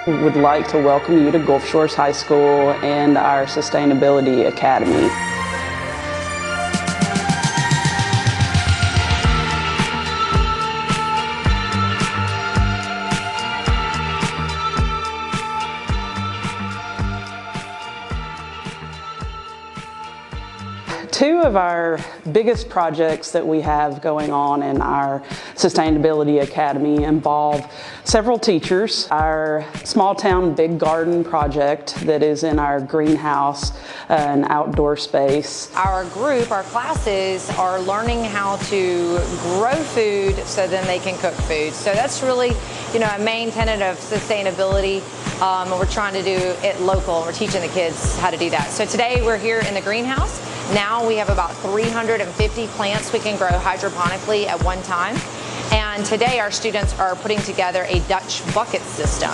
Would like to welcome you to Gulf Shores High School and our Sustainability Academy. Two of our biggest projects that we have going on in our Sustainability Academy involve several teachers. Our Small Town Big Garden project that is in our greenhouse and outdoor space. Our group, our classes, are learning how to grow food so then they can cook food. So that's really, a main tenet of sustainability. And we're trying to do it local. We're teaching the kids how to do that. So today we're here in the greenhouse. Now we have about 350 plants we can grow hydroponically at one time. And today our students are putting together a Dutch bucket system.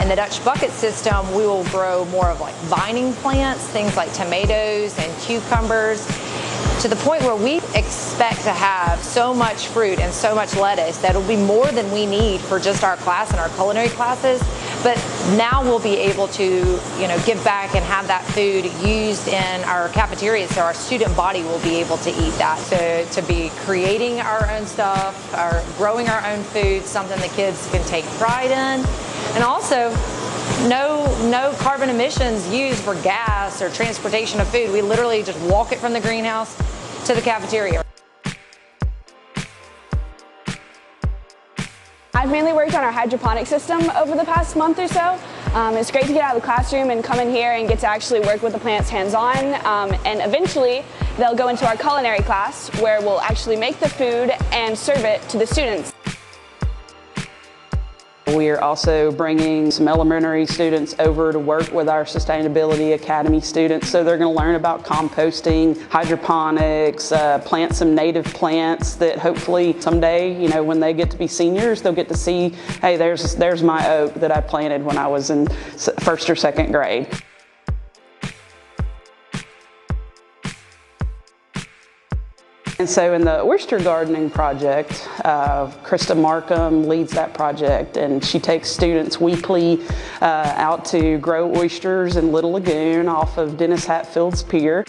In the Dutch bucket system, we will grow more of like vining plants, things like tomatoes and cucumbers, to the point where we expect to have so much fruit and so much lettuce that it'll be more than we need for just our class and our culinary classes. But now we'll be able to, give back and have that food used in our cafeteria, so our student body will be able to eat that. So to be creating our own stuff, or growing our own food, something the kids can take pride in, and also no carbon emissions used for gas or transportation of food. We literally just walk it from the greenhouse to the cafeteria. I've mainly worked on our hydroponic system over the past month or so. It's great to get out of the classroom and come in here and get to actually work with the plants hands-on. And eventually, they'll go into our culinary class where we'll actually make the food and serve it to the students. We are also bringing some elementary students over to work with our Sustainability Academy students. So they're going to learn about composting, hydroponics, plant some native plants that hopefully someday, when they get to be seniors, they'll get to see, hey, there's my oak that I planted when I was in first or second grade. And so in the oyster gardening project, Krista Markham leads that project, and she takes students weekly out to grow oysters in Little Lagoon off of Dennis Hatfield's Pier.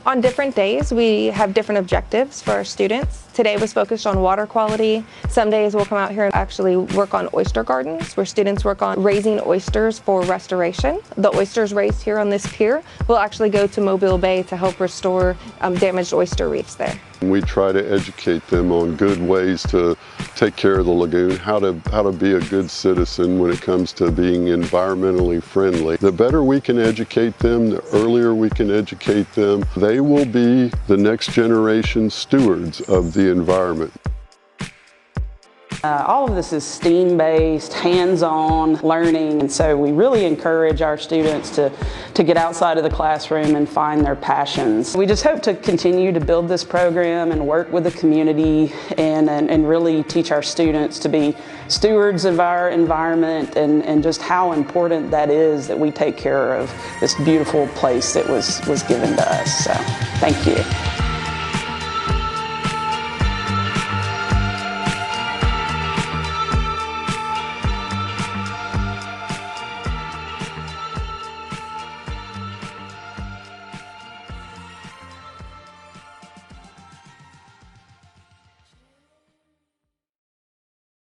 On different days, we have different objectives for our students. Today was focused on water quality. Some days we'll come out here and actually work on oyster gardens, where students work on raising oysters for restoration. The oysters raised here on this pier will actually go to Mobile Bay to help restore damaged oyster reefs there. We try to educate them on good ways to take care of the lagoon, how to be a good citizen when it comes to being environmentally friendly. The better we can educate them, the earlier we can educate them, they will be the next generation stewards of the environment. All of this is STEAM-based, hands-on learning, and so we really encourage our students to get outside of the classroom and find their passions. We just hope to continue to build this program and work with the community and really teach our students to be stewards of our environment and just how important that is that we take care of this beautiful place that was given to us. So, thank you.